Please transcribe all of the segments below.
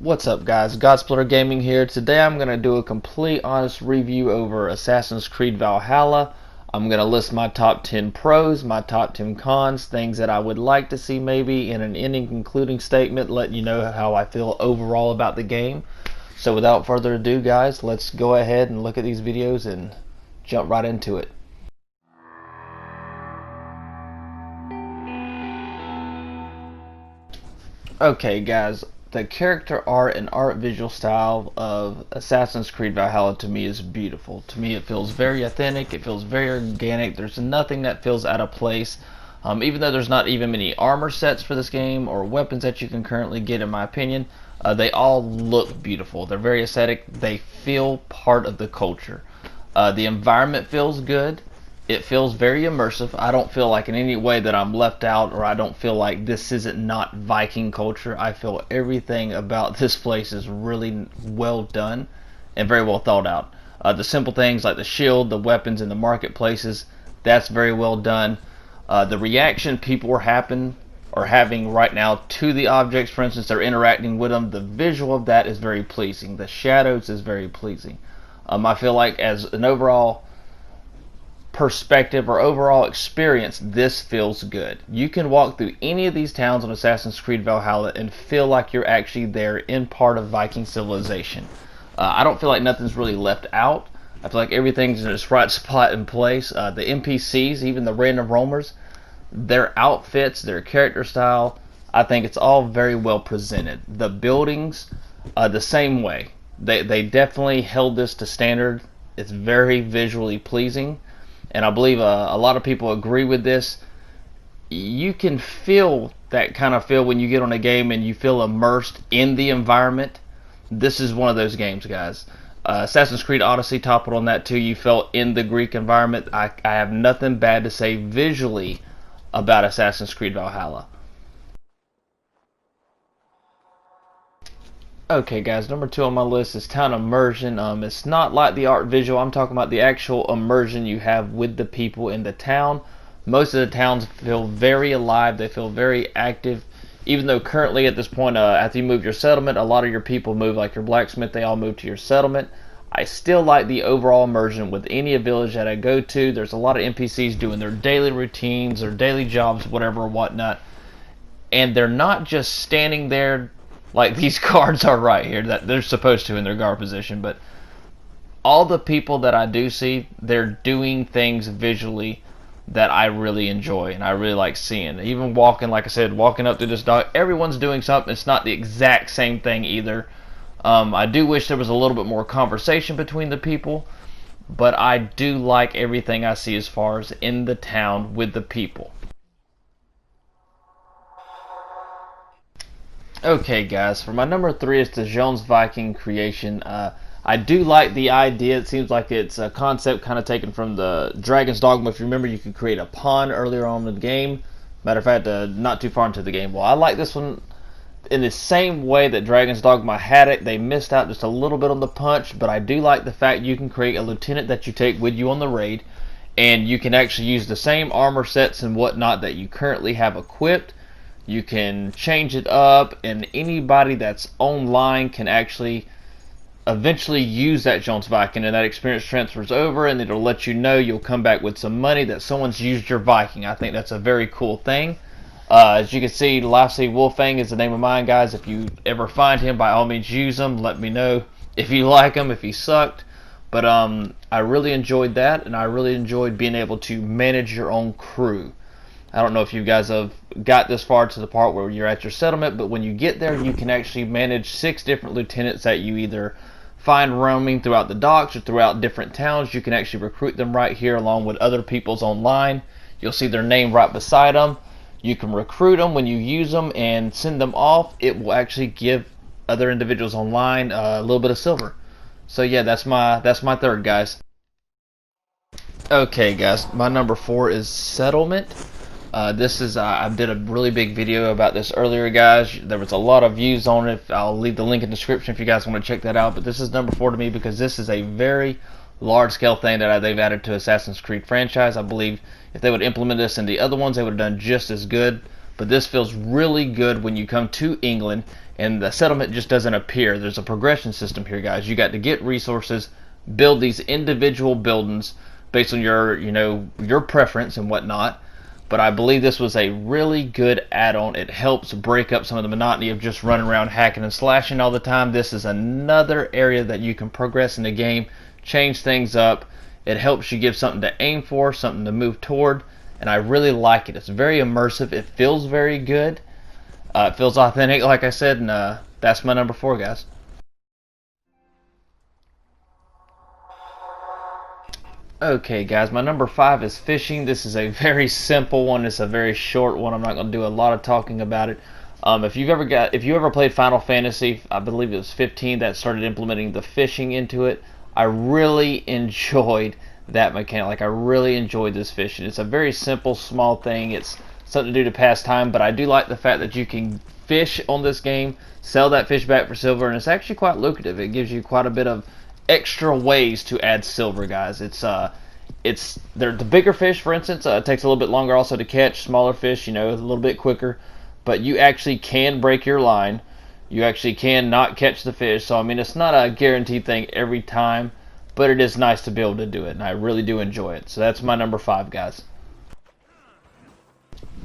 What's up, guys? Godsplitter Gaming here. Today I'm going to do a complete honest review over Assassin's Creed Valhalla. I'm going to list my top 10 pros, my top 10 cons, things that I would like to see maybe in an ending concluding statement, letting you know how I feel overall about the game. So without further ado, guys, let's go ahead and look at these videos and jump right into it. Okay, guys. The character art and art visual style of Assassin's Creed Valhalla to me is beautiful. To me it feels very authentic, it feels very organic, there's nothing that feels out of place. Even though there's not even many armor sets for this game or weapons that you can currently get, in my opinion, they all look beautiful. They're very aesthetic, they feel part of the culture. The environment feels good. It feels very immersive. I don't feel like in any way that I'm left out, or I don't feel like this isn't not Viking culture. I feel everything about this place is really well done and very well thought out. The simple things like the shield, the weapons in the marketplaces, that's very well done. The reaction people are having right now to the objects, for instance, they're interacting with them. The visual of that is very pleasing. The shadows is very pleasing. I feel like as an overall perspective or overall experience, this feels good. You can walk through any of these towns on Assassin's Creed Valhalla and feel like you're actually there in part of Viking civilization. I don't feel like nothing's really left out. I feel like everything's in its right spot and place. The NPCs, even the random roamers, their outfits, their character style, I think it's all very well presented. The buildings, the same way. They definitely held this to standard. It's very visually pleasing. And I believe a lot of people agree with this. You can feel that kind of feel when you get on a game and you feel immersed in the environment. This is one of those games, guys. Assassin's Creed Odyssey toppled on that too. You felt in the Greek environment. I have nothing bad to say visually about Assassin's Creed Valhalla. Okay, guys, number 2 on my list is town immersion. It's not like the art visual. I'm talking about the actual immersion you have with the people in the town. Most of the towns feel very alive. They feel very active. Even though currently at this point, after you move your settlement, a lot of your people move, like your blacksmith, they all move to your settlement. I still like the overall immersion with any village that I go to. There's a lot of NPCs doing their daily routines, their daily jobs, whatever or whatnot. And they're not just standing there like these cards are right here that they're supposed to in their guard position, but all the people that I do see, they're doing things visually that I really enjoy and I really like seeing. Even walking, like I said, walking up through this dog, everyone's doing something. It's not the exact same thing either. I do wish there was a little bit more conversation between the people, but I do like everything I see as far as in the town with the people. Okay, guys, for my number 3 is the Jomsviking creation. I do like the idea. It seems like it's a concept kind of taken from the Dragon's Dogma. If you remember, you could create a pawn earlier on in the game. Matter of fact, not too far into the game. Well, I like this one in the same way that Dragon's Dogma had it. They missed out just a little bit on the punch, but I do like the fact you can create a lieutenant that you take with you on the raid, and you can actually use the same armor sets and whatnot that you currently have equipped. You can change it up, and anybody that's online can actually eventually use that Jomsviking, and that experience transfers over, and it'll let you know you'll come back with some money that someone's used your Viking. I think that's a very cool thing. As you can see, Livesey Wolfang is the name of mine, guys. If you ever find him, by all means use him. Let me know if you like him, if he sucked. But I really enjoyed that, and I really enjoyed being able to manage your own crew. I don't know if you guys have got this far to the part where you're at your settlement, but when you get there, you can actually manage 6 different lieutenants that you either find roaming throughout the docks or throughout different towns. You can actually recruit them right here along with other people's online. You'll see their name right beside them. You can recruit them when you use them and send them off. It will actually give other individuals online a little bit of silver. So yeah, that's my 3rd, guys. Okay, guys, my number 4 is settlement. This is I did a really big video about this earlier, guys. There was a lot of views on it. I'll leave the link in the description if you guys want to check that out. But this is number 4 to me because this is a very large-scale thing that they've added to Assassin's Creed franchise. I believe if they would implement this in the other ones, they would have done just as good. but this feels really good when you come to England and the settlement just doesn't appear. There's a progression system here, guys. You got to get resources, build these individual buildings based on your, your preference and whatnot. But I believe this was a really good add-on. It helps break up some of the monotony of just running around hacking and slashing all the time. This is another area that you can progress in the game, change things up. It helps you give something to aim for, something to move toward, and I really like it. It's very immersive. It feels very good. It feels authentic, like I said, and that's my number 4, guys. Okay, guys, my number 5 is fishing. This is a very simple one. It's a very short one. I'm not going to do a lot of talking about it. If you ever played Final Fantasy, I believe it was 15 that started implementing the fishing into it. I really enjoyed that mechanic. Like, I really enjoyed this fishing. It's a very simple, small thing. It's something to do to pass time, but I do like the fact that you can fish on this game, sell that fish back for silver, and it's actually quite lucrative. It gives you quite a bit of extra ways to add silver, guys. They're the bigger fish, for instance. It takes a little bit longer also to catch. Smaller fish, a little bit quicker, but you actually can break your line. You actually can not catch the fish. So I mean, it's not a guaranteed thing every time, but it is nice to be able to do it, and I really do enjoy it. So that's my number 5, guys.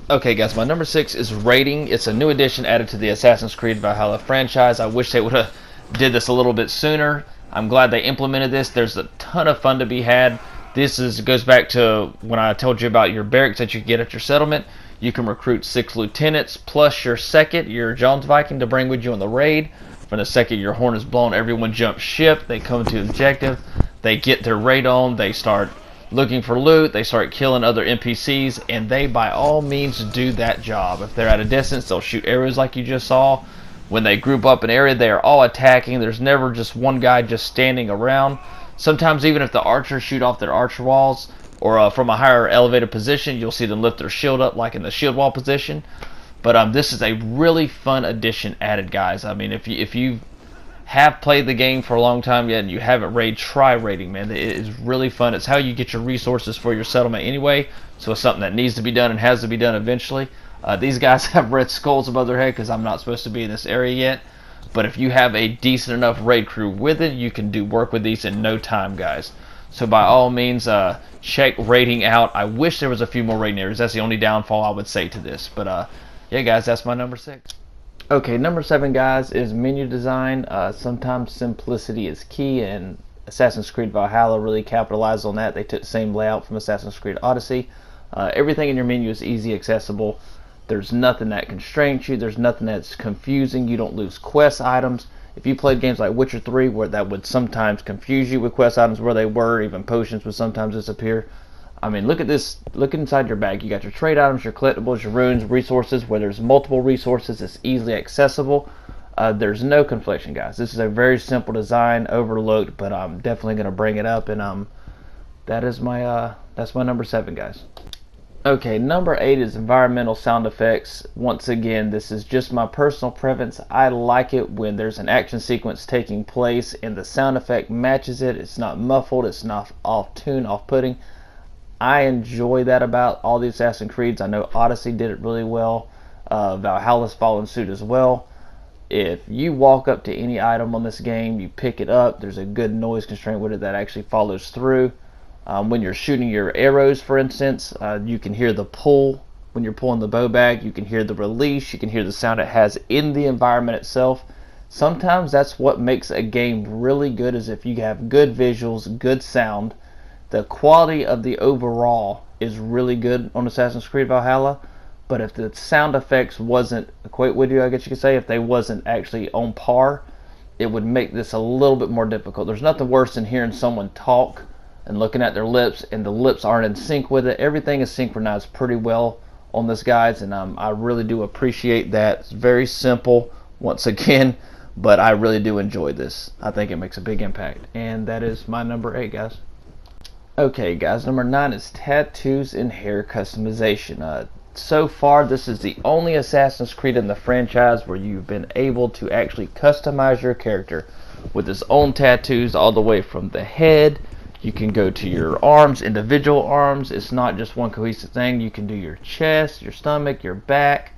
Okay, guys, my number 6 is raiding. It's a new addition added to the Assassin's Creed Valhalla franchise. I wish they would have did this a little bit sooner. I'm glad they implemented this. There's a ton of fun to be had. Goes back to when I told you about your barracks that you get at your settlement. You can recruit 6 lieutenants plus your second, your Jomsviking, to bring with you on the raid. From the second your horn is blown, everyone jumps ship. They come to the objective. They get their raid on. They start looking for loot. They start killing other NPCs, and they by all means do that job. If they're at a distance, they'll shoot arrows like you just saw. When they group up an area, they are all attacking. There's never just one guy just standing around. Sometimes even if the archers shoot off their archer walls or from a higher elevated position, you'll see them lift their shield up like in the shield wall position. But this is a really fun addition added, guys. I mean, if you have played the game for a long time yet and you haven't raided, try raiding, man. It is really fun. It's how you get your resources for your settlement anyway, so it's something that needs to be done and has to be done eventually. These guys have red skulls above their head because I'm not supposed to be in this area yet. But if you have a decent enough raid crew with it, you can do work with these in no time, guys. So by all means, check raiding out. I wish there was a few more raiding areas. That's the only downfall I would say to this. But yeah, guys, that's my number 6. Okay, number 7, guys, is menu design. Sometimes simplicity is key, and Assassin's Creed Valhalla really capitalized on that. They took the same layout from Assassin's Creed Odyssey. Everything in your menu is easy accessible. There's nothing that constrains you. There's nothing that's confusing. You don't lose quest items. If you played games like Witcher 3, where that would sometimes confuse you with quest items where they were, even potions would sometimes disappear. I mean, look at this. Look inside your bag. You got your trade items, your collectibles, your runes, resources. Where there's multiple resources, it's easily accessible. There's no confliction, guys. This is a very simple design, overlooked, but I'm definitely going to bring it up, and that's my number 7, guys. Okay, number 8 is environmental sound effects. Once again, this is just my personal preference. I like it when there's an action sequence taking place and the sound effect matches it. It's not muffled, it's not off-tune, off-putting. I enjoy that about all the Assassin's Creeds. I know Odyssey did it really well. Valhalla's following suit as well. If you walk up to any item on this game, you pick it up, there's a good noise constraint with it that actually follows through. When you're shooting your arrows, for instance, you can hear the pull when you're pulling the bow back. You can hear the release. You can hear the sound it has in the environment itself. Sometimes that's what makes a game really good, is if you have good visuals, good sound. The quality of the overall is really good on Assassin's Creed Valhalla, but if the sound effects wasn't equate with you, I guess you could say, if they wasn't actually on par, it would make this a little bit more difficult. There's nothing worse than hearing someone talk and looking at their lips, and the lips aren't in sync with it. Everything is synchronized pretty well on this, guys, and I really do appreciate that. It's very simple, once again, but I really do enjoy this. I think it makes a big impact, and that is my number 8, guys. Okay, guys, number 9 is tattoos and hair customization. So far, this is the only Assassin's Creed in the franchise where you've been able to actually customize your character with his own tattoos all the way from the head. You can go to your arms, individual arms. It's not just one cohesive thing. You can do your chest, your stomach, your back.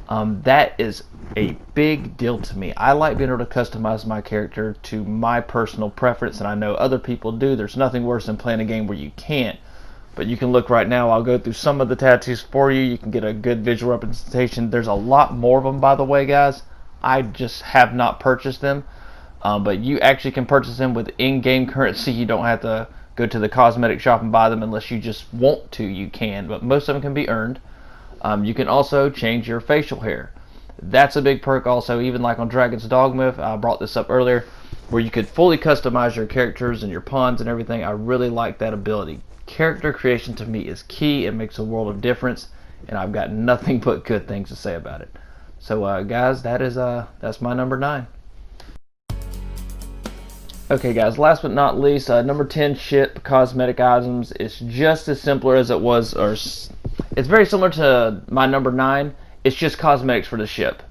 That is a big deal to me. I like being able to customize my character to my personal preference, and I know other people do. There's nothing worse than playing a game where you can't. But you can look right now. I'll go through some of the tattoos for you. You can get a good visual representation. There's a lot more of them, by the way, guys. I just have not purchased them. But you actually can purchase them with in-game currency. You don't have to go to the cosmetic shop and buy them unless you just want to. You can, but most of them can be earned. You can also change your facial hair. That's a big perk also, even like on Dragon's Dogma. I brought this up earlier, where you could fully customize your characters and your pawns and everything. I really like that ability. Character creation to me is key. It makes a world of difference, and I've got nothing but good things to say about it. So guys, that's my number 9. Okay guys, last but not least, number 10, ship cosmetic items. It's just as simpler as it was, or it's very similar to my number 9. It's just cosmetics for the ship.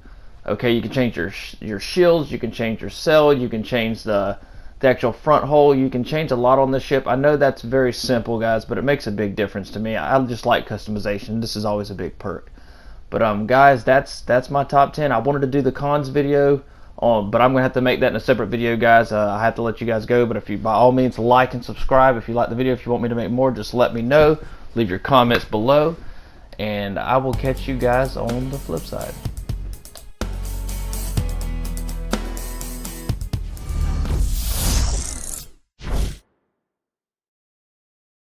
Okay, you can change your shields, you can change your sail, you can change the actual front hull, you can change a lot on the ship. I know that's very simple, guys, but it makes a big difference to me. I just like customization. This is always a big perk. But guys, that's my top 10. I wanted to do the cons video, but I'm gonna have to make that in a separate video, guys. I have to let you guys go, but if you, by all means, like and subscribe if you like the video. If you want me to make more, just let me know. Leave your comments below, and I will catch you guys on the flip side.